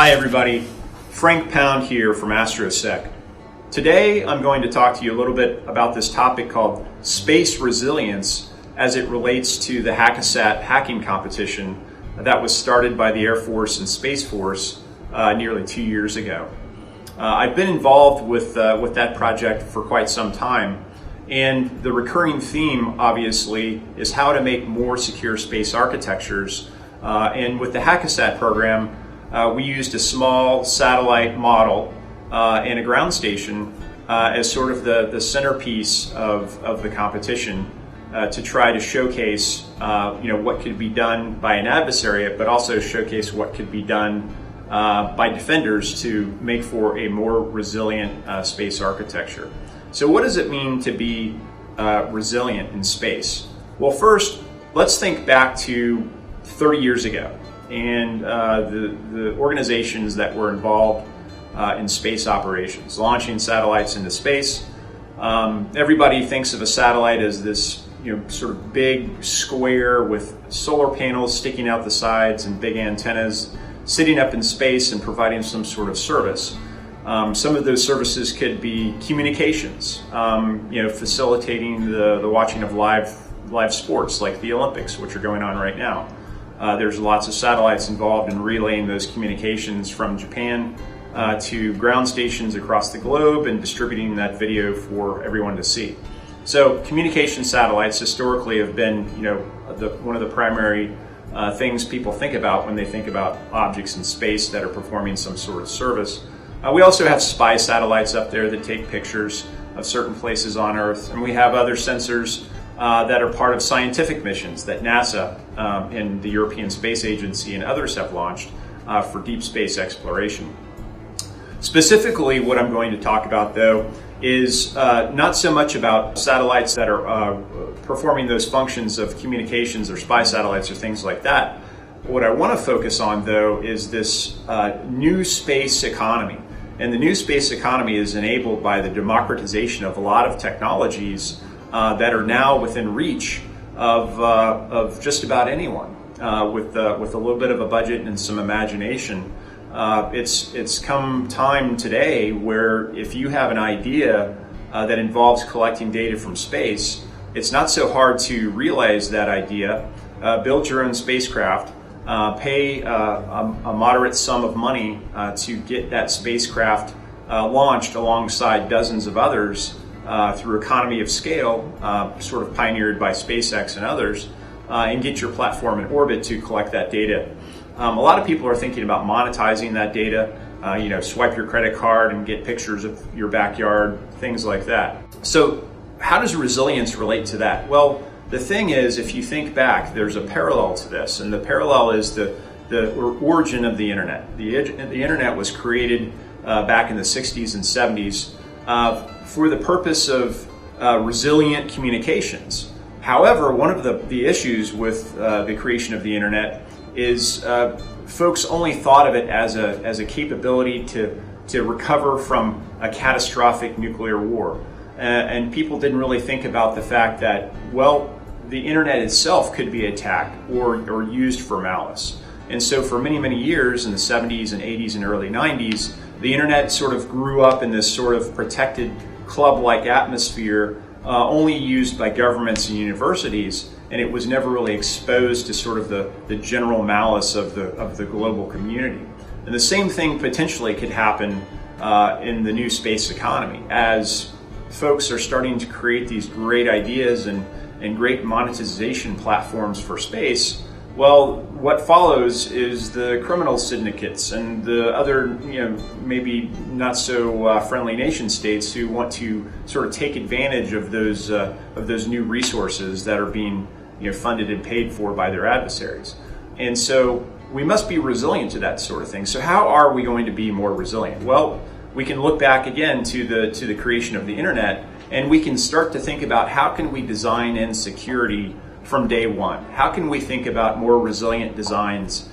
Hi everybody, Frank Pound here from AstroSec. Today I'm going to talk to you a little bit about this topic called space resilience as it relates to the HAS2 hacking competition that was started by the Air Force and Space Force nearly 2 years ago. I've been involved with that project for quite some time, and the recurring theme obviously is how to make more secure space architectures. And with the HAS2 program, we used a small satellite model and a ground station as sort of the centerpiece of the competition to try to showcase what could be done by an adversary, but also showcase what could be done by defenders to make for a more resilient space architecture. So what does it mean to be resilient in space? Well, first, let's think back to 30 years ago and the organizations that were involved in space operations, launching satellites into space. Everybody thinks of a satellite as this sort of big square with solar panels sticking out the sides and big antennas sitting up in space and providing some sort of service. Some of those services could be communications, facilitating the watching of live sports like the Olympics, which are going on right now. There's lots of satellites involved in relaying those communications from Japan to ground stations across the globe and distributing that video for everyone to see. So communication satellites historically have been one of the primary things people think about when they think about objects in space that are performing some sort of service. We also have spy satellites up there that take pictures of certain places on Earth, and we have other sensors that are part of scientific missions that NASA and the European Space Agency and others have launched for deep space exploration. Specifically, what I'm going to talk about, though, is not so much about satellites that are performing those functions of communications or spy satellites or things like that. What I want to focus on, though, is this new space economy. And the new space economy is enabled by the democratization of a lot of technologies that are now within reach of just about anyone with a little bit of a budget and some imagination. It's come time today where if you have an idea that involves collecting data from space, it's not so hard to realize that idea, build your own spacecraft, pay a moderate sum of money to get that spacecraft launched alongside dozens of others through economy of scale, sort of pioneered by SpaceX and others, and get your platform in orbit to collect that data. A lot of people are thinking about monetizing that data, swipe your credit card and get pictures of your backyard, things like that. So how does resilience relate to that? Well, the thing is, if you think back, there's a parallel to this, and the parallel is the origin of the internet. The internet was created back in the 60s and 70s for the purpose of resilient communications. However, one of the issues with the creation of the internet is folks only thought of it as a capability to recover from a catastrophic nuclear war. And people didn't really think about the fact that, well, the internet itself could be attacked or used for malice. And so for many, many years in the 70s and 80s and early 90s, the internet sort of grew up in this sort of protected club-like atmosphere only used by governments and universities, and it was never really exposed to sort of the general malice of the global community. And the same thing potentially could happen in the new space economy as folks are starting to create these great ideas and great monetization platforms for space. Well, what follows is the criminal syndicates and the other, maybe not so friendly nation states who want to sort of take advantage of those new resources that are being funded and paid for by their adversaries. And so we must be resilient to that sort of thing. So how are we going to be more resilient? Well, we can look back again to the creation of the internet, and we can start to think about how can we design in security from day one? How can we think about more resilient designs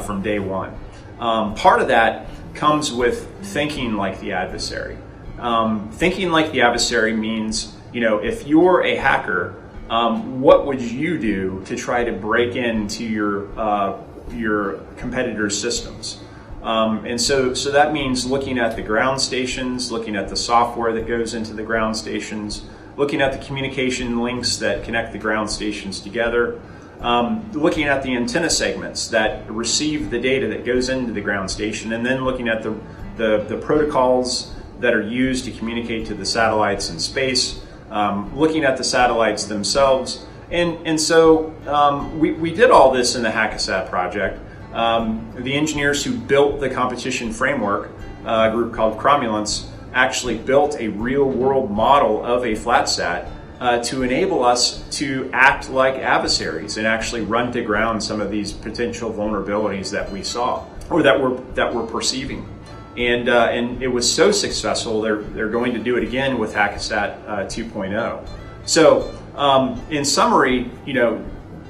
from day one? Part of that comes with thinking like the adversary. Thinking like the adversary means, if you're a hacker, what would you do to try to break into your competitors' systems? And so that means looking at the ground stations, looking at the software that goes into the ground stations, looking at the communication links that connect the ground stations together, looking at the antenna segments that receive the data that goes into the ground station, and then looking at the protocols that are used to communicate to the satellites in space, looking at the satellites themselves. And so we did all this in the HAS2 project. The engineers who built the competition framework, a group called Cromulence, actually built a real-world model of a flatsat to enable us to act like adversaries and actually run to ground some of these potential vulnerabilities that we saw or that we're perceiving. And it was so successful, they're going to do it again with HAS2 2.0. So in summary,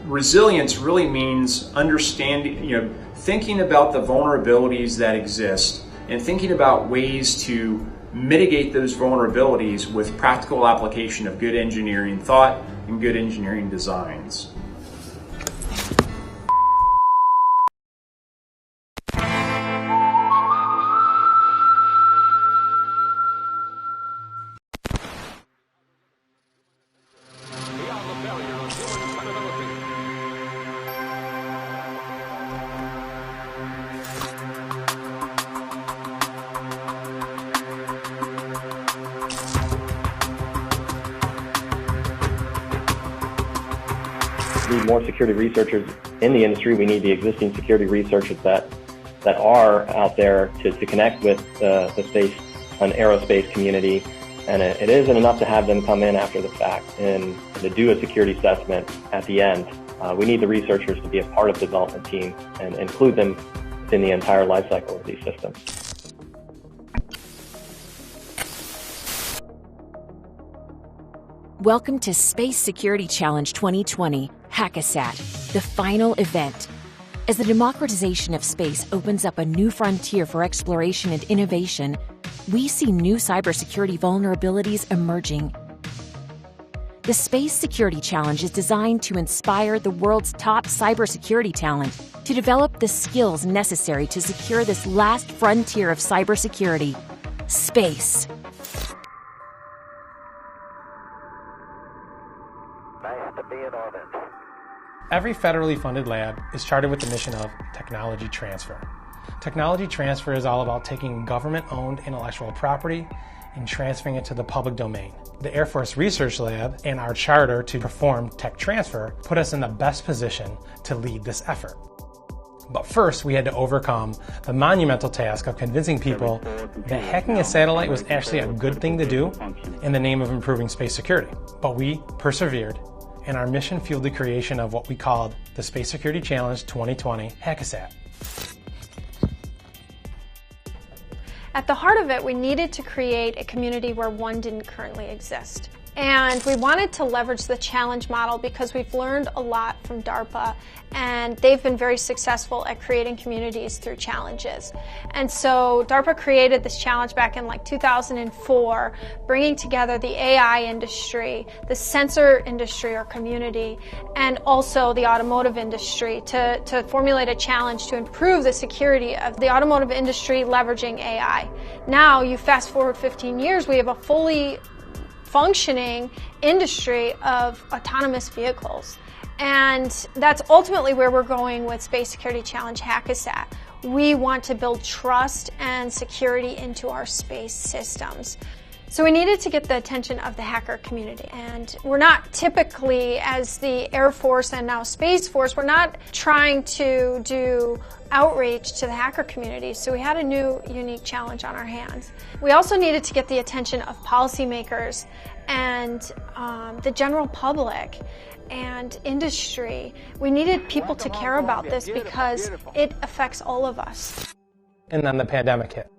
resilience really means understanding, thinking about the vulnerabilities that exist and thinking about ways to mitigate those vulnerabilities with practical application of good engineering thought and good engineering designs. We need more security researchers in the industry. We need the existing security researchers that are out there to connect with the space and aerospace community. And it isn't enough to have them come in after the fact and to do a security assessment at the end. We need the researchers to be a part of the development team and include them in the entire life cycle of these systems. Welcome to Space Security Challenge 2020, HAS2, the final event. As the democratization of space opens up a new frontier for exploration and innovation, we see new cybersecurity vulnerabilities emerging. The Space Security Challenge is designed to inspire the world's top cybersecurity talent to develop the skills necessary to secure this last frontier of cybersecurity, space. Every federally funded lab is chartered with the mission of technology transfer. Technology transfer is all about taking government-owned intellectual property and transferring it to the public domain. The Air Force Research Lab and our charter to perform tech transfer put us in the best position to lead this effort. But first, we had to overcome the monumental task of convincing people that hacking a satellite was actually a good thing to do in the name of improving space security. But we persevered, and our mission fueled the creation of what we called the Space Security Challenge 2020 HAS2. At the heart of it, we needed to create a community where one didn't currently exist. And we wanted to leverage the challenge model because we've learned a lot from DARPA, and they've been very successful at creating communities through challenges. And so DARPA created this challenge back in 2004, bringing together the AI industry, the sensor industry or community, and also the automotive industry to formulate a challenge to improve the security of the automotive industry leveraging AI. Now, you fast forward 15 years, we have a fully functioning industry of autonomous vehicles. And that's ultimately where we're going with Space Security Challenge HAS2. We want to build trust and security into our space systems. So we needed to get the attention of the hacker community. And we're not typically, as the Air Force and now Space Force, we're not trying to do outreach to the hacker community. So we had a new, unique challenge on our hands. We also needed to get the attention of policymakers and the general public and industry. We needed people to care about this because it affects all of us. And then the pandemic hit.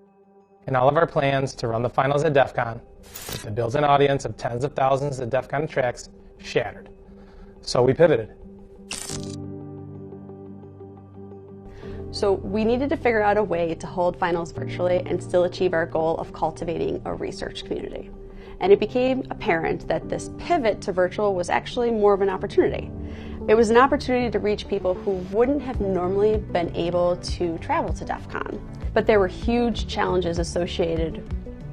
And all of our plans to run the finals at DEF CON, with the built-in audience of tens of thousands at DEF CON tracks, shattered. So we pivoted. So we needed to figure out a way to hold finals virtually and still achieve our goal of cultivating a research community. And it became apparent that this pivot to virtual was actually more of an opportunity. It was an opportunity to reach people who wouldn't have normally been able to travel to DEF CON. But there were huge challenges associated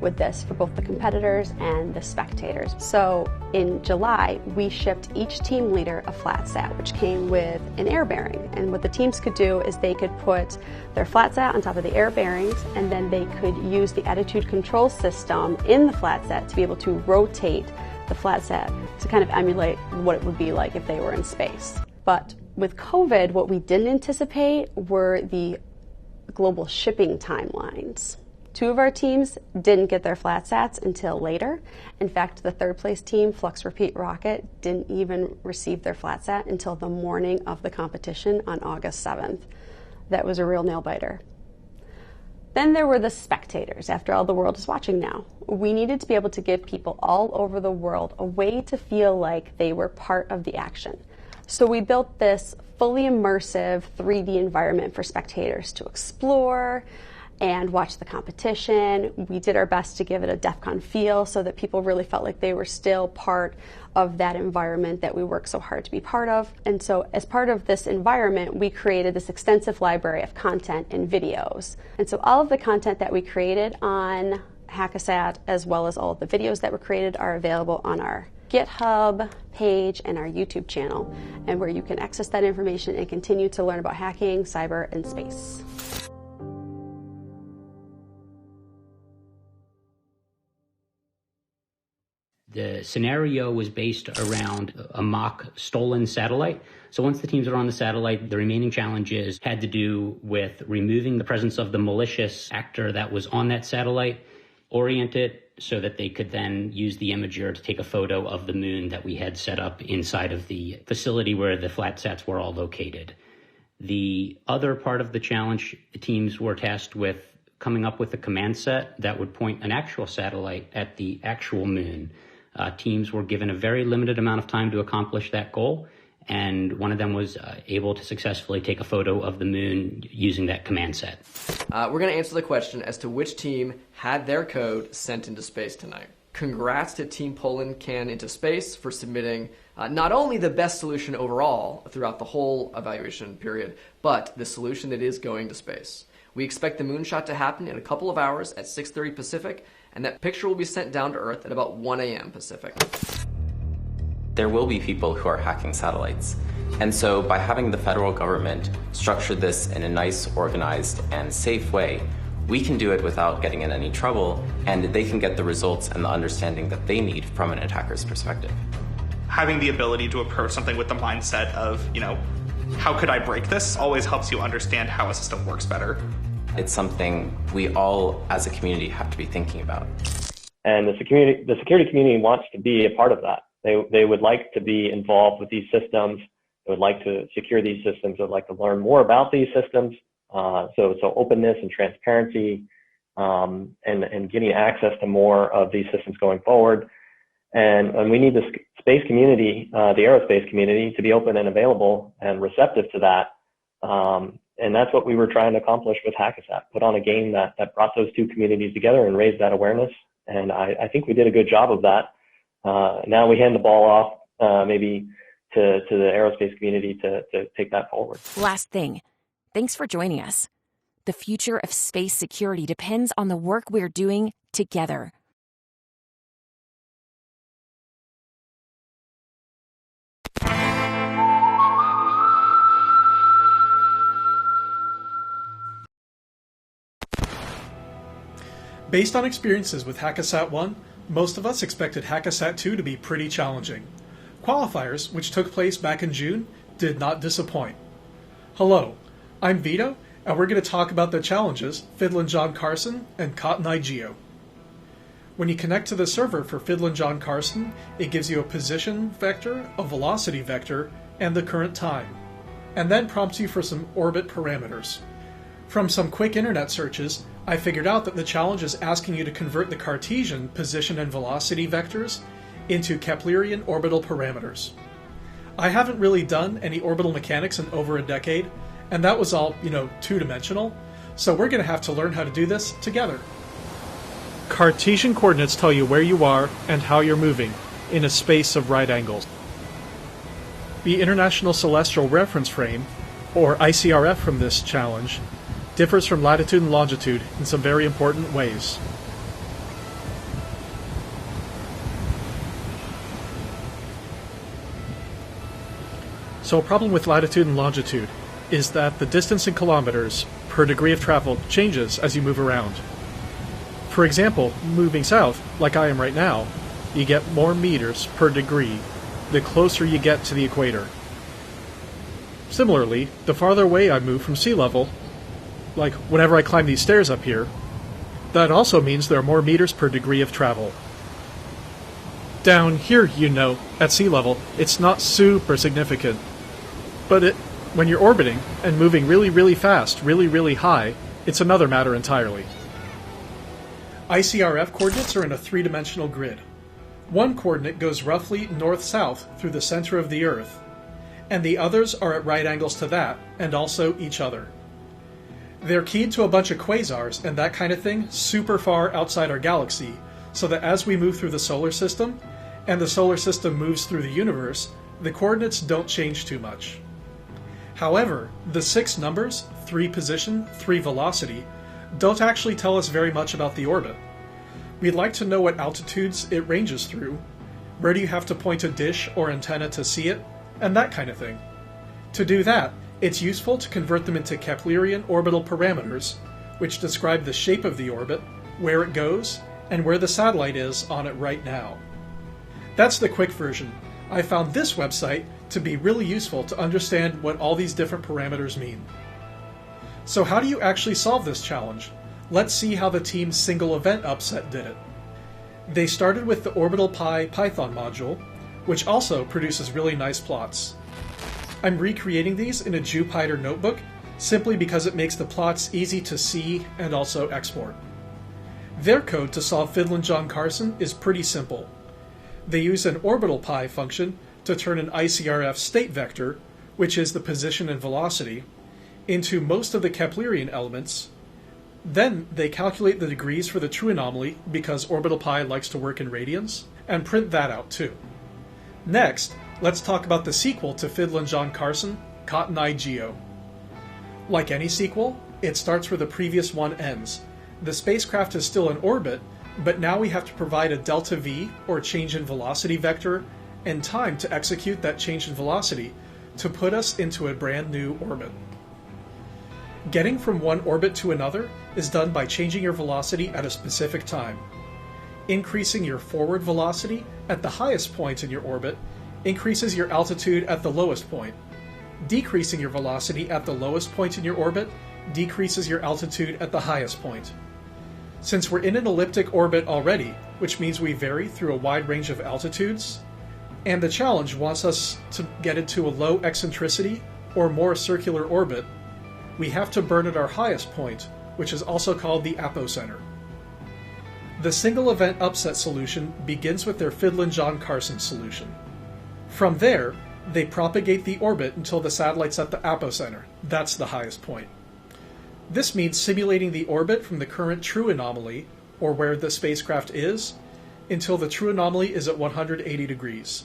with this for both the competitors and the spectators. So in July, we shipped each team leader a flatsat, which came with an air bearing. And what the teams could do is they could put their flatsat on top of the air bearings, and then they could use the attitude control system in the flatsat to be able to rotate the flatsat to kind of emulate what it would be like if they were in space. But with COVID, what we didn't anticipate were the global shipping timelines. 2 of our teams didn't get their flatsats until later. In fact, the third place team, Flux Repeat Rocket, didn't even receive their flatsat until the morning of the competition on August 7th. That was a real nail biter. Then there were the spectators. After all, the world is watching now. We needed to be able to give people all over the world a way to feel like they were part of the action. So we built this fully immersive 3D environment for spectators to explore and watch the competition. We did our best to give it a DEF CON feel so that people really felt like they were still part of that environment that we work so hard to be part of. And so as part of this environment, we created this extensive library of content and videos. And so all of the content that we created on HACASAT, as well as all of the videos that were created, are available on our GitHub page and our YouTube channel, and where you can access that information and continue to learn about hacking, cyber, and space. The scenario was based around a mock stolen satellite. So once the teams were on the satellite, the remaining challenges had to do with removing the presence of the malicious actor that was on that satellite, orient it so that they could then use the imager to take a photo of the moon that we had set up inside of the facility where the flatsats were all located. The other part of the challenge, the teams were tasked with coming up with a command set that would point an actual satellite at the actual moon. Teams were given a very limited amount of time to accomplish that goal, and one of them was able to successfully take a photo of the moon using that command set. We're going to answer the question as to which team had their code sent into space tonight. Congrats to Team Poland Can into Space for submitting not only the best solution overall throughout the whole evaluation period, but the solution that is going to space. We expect the moonshot to happen in a couple of hours at 6:30 Pacific, and that picture will be sent down to Earth at about 1 a.m. Pacific. There will be people who are hacking satellites. And so by having the federal government structure this in a nice, organized, and safe way, we can do it without getting in any trouble, and they can get the results and the understanding that they need from an attacker's perspective. Having the ability to approach something with the mindset of, how could I break this, always helps you understand how a system works better. It's something we all, as a community, have to be thinking about. And the security community wants to be a part of that. They would like to be involved with these systems. They would like to secure these systems. They would like to learn more about these systems. So openness and transparency, and getting access to more of these systems going forward. And we need the space community, the aerospace community, to be open and available and receptive to that. And that's what we were trying to accomplish with HACASAT, put on a game that brought those two communities together and raised that awareness. And I think we did a good job of that. Now we hand the ball off maybe to the aerospace community to take that forward. Last thing, thanks for joining us. The future of space security depends on the work we're doing together. Based on experiences with HACASAT 1, most of us expected HACASAT 2 to be pretty challenging. Qualifiers, which took place back in June, did not disappoint. Hello, I'm Vito, and we're going to talk about the challenges Fiddlin' John Carson and Cotton Eye Geo. When you connect to the server for Fiddlin' John Carson, it gives you a position vector, a velocity vector, and the current time, and then prompts you for some orbit parameters. From some quick internet searches, I figured out that the challenge is asking you to convert the Cartesian position and velocity vectors into Keplerian orbital parameters. I haven't really done any orbital mechanics in over a decade, and that was all, two-dimensional, so we're going to have to learn how to do this together. Cartesian coordinates tell you where you are and how you're moving in a space of right angles. The International Celestial Reference Frame, or ICRF from this challenge, differs from latitude and longitude in some very important ways. So a problem with latitude and longitude is that the distance in kilometers per degree of travel changes as you move around. For example, moving south, like I am right now, you get more meters per degree the closer you get to the equator. Similarly, the farther away I move from sea level, like whenever I climb these stairs up here, that also means there are more meters per degree of travel. Down here, at sea level, it's not super significant. But when you're orbiting and moving really, really fast, really, really high, it's another matter entirely. ICRF coordinates are in a three-dimensional grid. One coordinate goes roughly north-south through the center of the Earth, and the others are at right angles to that, and also each other. They're keyed to a bunch of quasars and that kind of thing super far outside our galaxy, so that as we move through the solar system, and the solar system moves through the universe, the coordinates don't change too much. However, the 6 numbers, 3 position, 3 velocity, don't actually tell us very much about the orbit. We'd like to know what altitudes it ranges through, where do you have to point a dish or antenna to see it, and that kind of thing. To do that, it's useful to convert them into Keplerian orbital parameters, which describe the shape of the orbit, where it goes, and where the satellite is on it right now. That's the quick version. I found this website to be really useful to understand what all these different parameters mean. So how do you actually solve this challenge? Let's see how the team's single event upset did it. They started with the Orbital Pi Python module, which also produces really nice plots. I'm recreating these in a Jupyter notebook simply because it makes the plots easy to see and also export. Their code to solve Fiddlin' Carson is pretty simple. They use an orbital pi function to turn an ICRF state vector, which is the position and velocity, into most of the Keplerian elements. Then they calculate the degrees for the true anomaly because orbital pi likes to work in radians, and print that out too. Next, let's talk about the sequel to Fiddlin' Carson, Cotton Eye Geo. Like any sequel, it starts where the previous one ends. The spacecraft is still in orbit, but now we have to provide a delta V, or change in velocity vector, and time to execute that change in velocity to put us into a brand new orbit. Getting from one orbit to another is done by changing your velocity at a specific time. Increasing your forward velocity at the highest point in your orbit increases your altitude at the lowest point. Decreasing your velocity at the lowest point in your orbit decreases your altitude at the highest point. Since we're in an elliptic orbit already, which means we vary through a wide range of altitudes, and the challenge wants us to get into a low eccentricity or more circular orbit, we have to burn at our highest point, which is also called the apocenter. The single event upset solution begins with their Fiddlin' Carson solution. From there, they propagate the orbit until the satellite's at the apocenter. That's the highest point. This means simulating the orbit from the current true anomaly, or where the spacecraft is, until the true anomaly is at 180 degrees.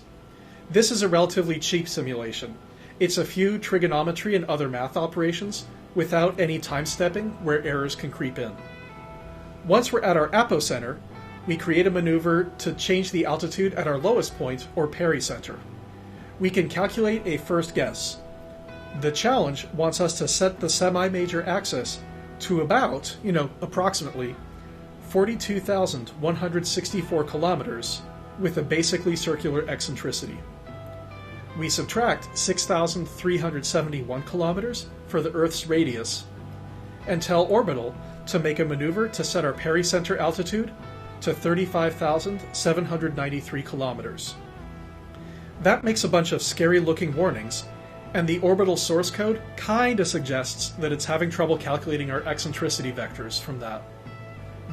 This is a relatively cheap simulation. It's a few trigonometry and other math operations without any time stepping where errors can creep in. Once we're at our apocenter, we create a maneuver to change the altitude at our lowest point, or pericenter. We can calculate a first guess. The challenge wants us to set the semi-major axis to about, approximately 42,164 kilometers with a basically circular eccentricity. We subtract 6,371 kilometers for the Earth's radius and tell Orbital to make a maneuver to set our pericenter altitude to 35,793 kilometers. That makes a bunch of scary-looking warnings, and the orbital source code kinda suggests that it's having trouble calculating our eccentricity vectors from that.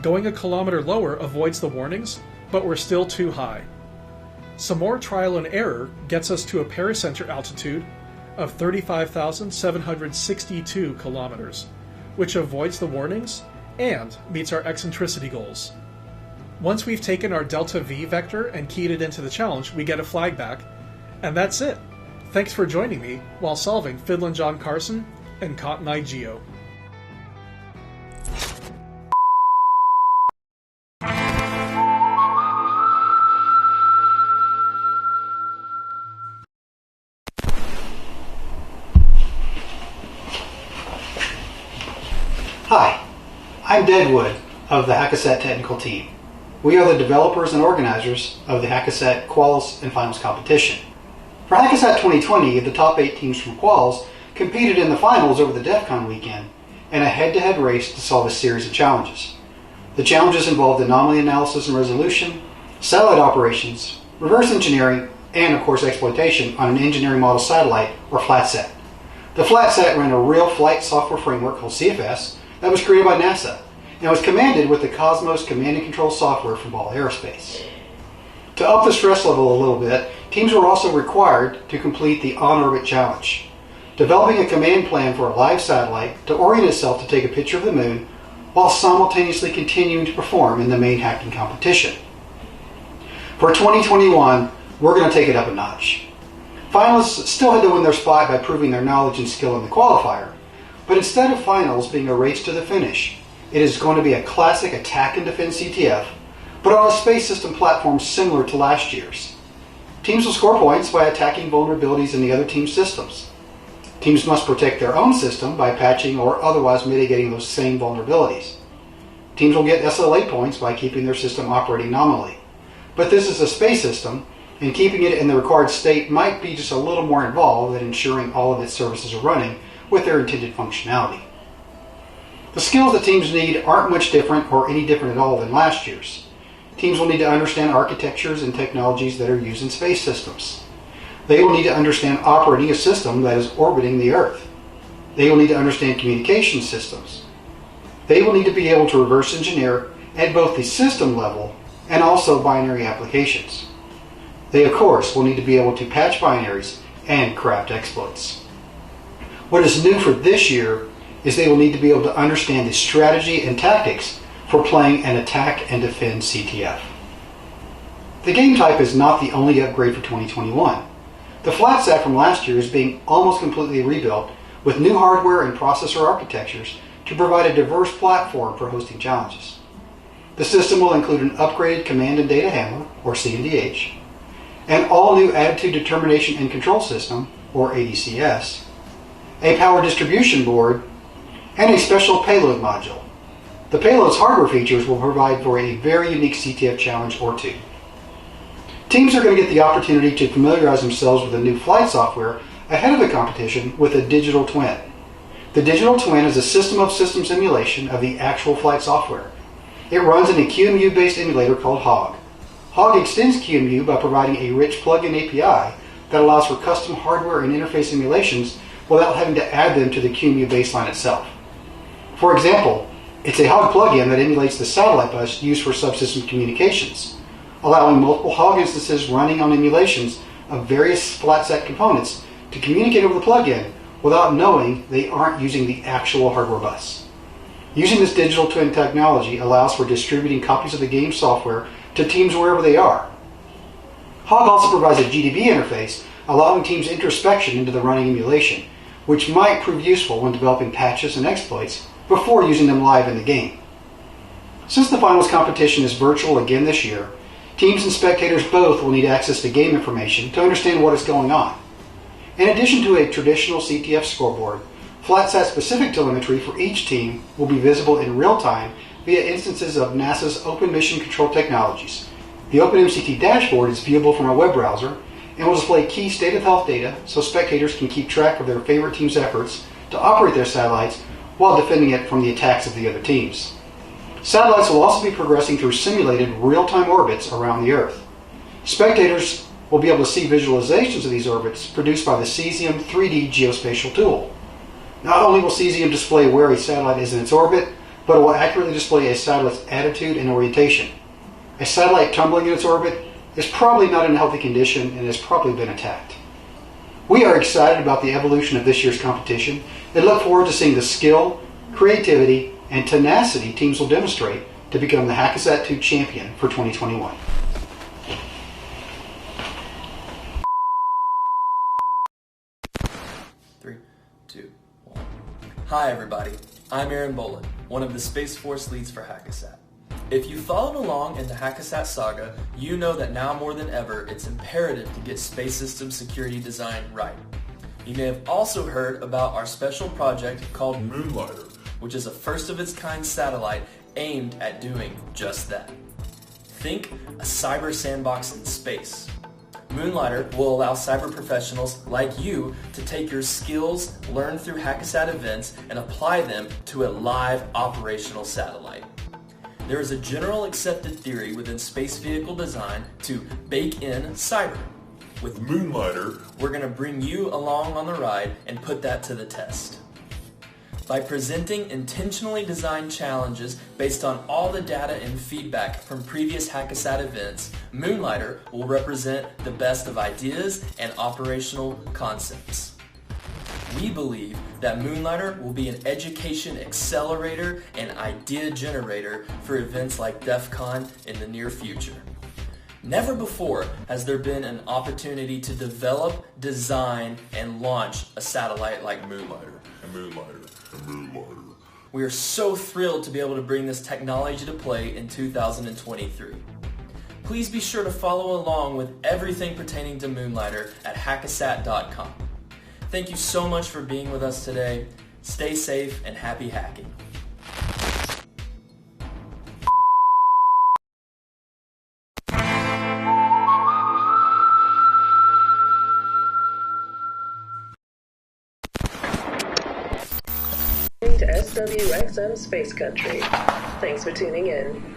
Going a kilometer lower avoids the warnings, but we're still too high. Some more trial and error gets us to a pericenter altitude of 35,762 kilometers, which avoids the warnings and meets our eccentricity goals. Once we've taken our delta V vector and keyed it into the challenge, we get a flag back, and that's it. Thanks for joining me while solving Fiddlin' Carson and Cotton Eye Geo. I'm Deadwood of the HACASAT technical team. We are the developers and organizers of the HACASAT Quals and Finals competition. For HACASAT 2020, the top 8 teams from Quals competed in the finals over the DEF CON weekend in a head-to-head race to solve a series of challenges. The challenges involved anomaly analysis and resolution, satellite operations, reverse engineering, and of course exploitation on an engineering model satellite, or flatsat. The flatsat ran a real flight software framework called CFS that was created by NASA and was commanded with the Cosmos command and control software from Ball Aerospace. To up the stress level a little bit, teams were also required to complete the on-orbit challenge, developing a command plan for a live satellite to orient itself to take a picture of the moon while simultaneously continuing to perform in the main hacking competition. For 2021, we're going to take it up a notch. Finalists still had to win their spot by proving their knowledge and skill in the qualifier, but instead of finals being a race to the finish, it is going to be a classic attack and defend CTF, but on a space system platform similar to last year's. Teams will score points by attacking vulnerabilities in the other team's systems. Teams must protect their own system by patching or otherwise mitigating those same vulnerabilities. Teams will get SLA points by keeping their system operating nominally. But this is a space system, and keeping it in the required state might be just a little more involved than ensuring all of its services are running with their intended functionality. The skills that teams need aren't much different or any different at all than last year's. Teams will need to understand architectures and technologies that are used in space systems. They will need to understand operating a system that is orbiting the Earth. They will need to understand communication systems. They will need to be able to reverse engineer at both the system level and also binary applications. They, of course, will need to be able to patch binaries and craft exploits. What is new for this year is they will need to be able to understand the strategy and tactics for playing an attack and defend CTF. The game type is not the only upgrade for 2021. The flatsat from last year is being almost completely rebuilt with new hardware and processor architectures to provide a diverse platform for hosting challenges. The system will include an upgraded command and data handler, or CNDH, an all-new attitude determination and control system, or ADCS, a power distribution board, and a special payload module. The payload's hardware features will provide for a very unique CTF challenge or two. Teams are going to get the opportunity to familiarize themselves with the new flight software ahead of the competition with a digital twin. The digital twin is a system of systems emulation of the actual flight software. It runs in a QEMU-based emulator called HOG. HOG extends QEMU by providing a rich plugin API that allows for custom hardware and interface emulations without having to add them to the QEMU baseline itself. For example, it's a HOG plugin that emulates the satellite bus used for subsystem communications, allowing multiple HOG instances running on emulations of various flatsat components to communicate over the plugin without knowing they aren't using the actual hardware bus. Using this digital twin technology allows for distributing copies of the game software to teams wherever they are. HOG also provides a GDB interface, allowing teams introspection into the running emulation, which might prove useful when developing patches and exploits before using them live in the game. Since the finals competition is virtual again this year, teams and spectators both will need access to game information to understand what is going on. In addition to a traditional CTF scoreboard, flatsat-specific telemetry for each team will be visible in real time via instances of NASA's Open Mission Control technologies. The OpenMCT dashboard is viewable from a web browser and will display key state of health data so spectators can keep track of their favorite team's efforts to operate their satellites while defending it from the attacks of the other teams. Satellites will also be progressing through simulated real-time orbits around the Earth. Spectators will be able to see visualizations of these orbits produced by the Cesium 3D geospatial tool. Not only will Cesium display where a satellite is in its orbit, but it will accurately display a satellite's attitude and orientation. A satellite tumbling in its orbit is probably not in a healthy condition and has probably been attacked. We are excited about the evolution of this year's competition and look forward to seeing the skill, creativity, and tenacity teams will demonstrate to become the HACASAT 2 champion for 2021. Hi everybody, I'm Aaron Bolin, one of the Space Force leads for HACASAT. If you followed along in the HACASAT saga, you know that now more than ever it's imperative to get space system security design right. You may have also heard about our special project called Moonlighter, which is a first-of-its-kind satellite aimed at doing just that. Think a cyber sandbox in space. Moonlighter will allow cyber professionals like you to take your skills learned through Hackasat events and apply them to a live operational satellite. There is a general accepted theory within space vehicle design to bake in cyber. With Moonlighter, we're going to bring you along on the ride and put that to the test. By presenting intentionally designed challenges based on all the data and feedback from previous Hackasat events, Moonlighter will represent the best of ideas and operational concepts. We believe that Moonlighter will be an education accelerator and idea generator for events like DEF CON in the near future. Never before has there been an opportunity to develop, design, and launch a satellite like Moonlighter. We are so thrilled to be able to bring this technology to play in 2023. Please be sure to follow along with everything pertaining to Moonlighter at hackasat.com. Thank you so much for being with us today. Stay safe and happy hacking. To SWXM Space Country. Thanks for tuning in.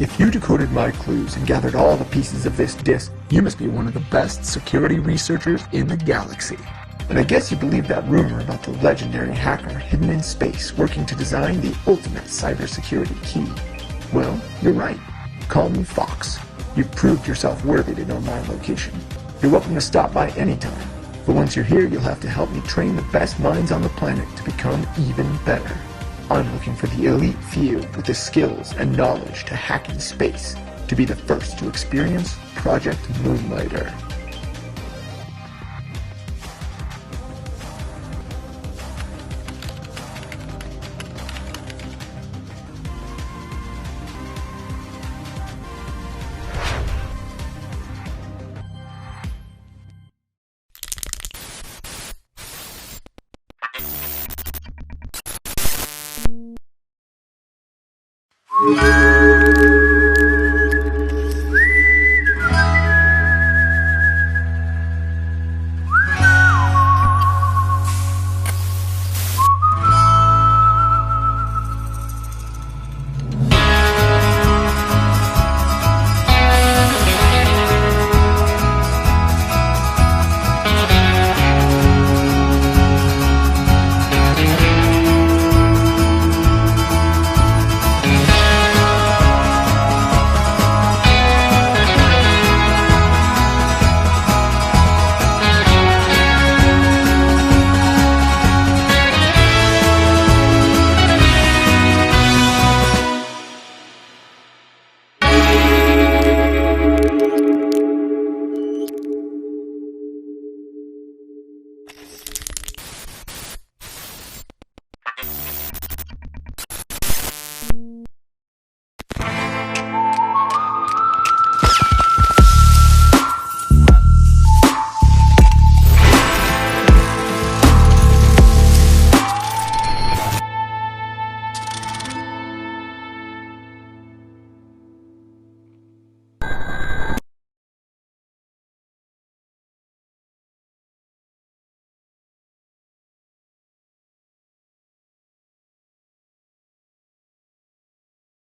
If you decoded my clues and gathered all the pieces of this disk, you must be one of the best security researchers in the galaxy. And I guess you believe that rumor about the legendary hacker hidden in space working to design the ultimate cybersecurity key. Well, you're right. Call me Fox. You've proved yourself worthy to know my location. You're welcome to stop by anytime. But once you're here, you'll have to help me train the best minds on the planet to become even better. I'm looking for the elite few with the skills and knowledge to hack in space, to be the first to experience Project Moonlighter.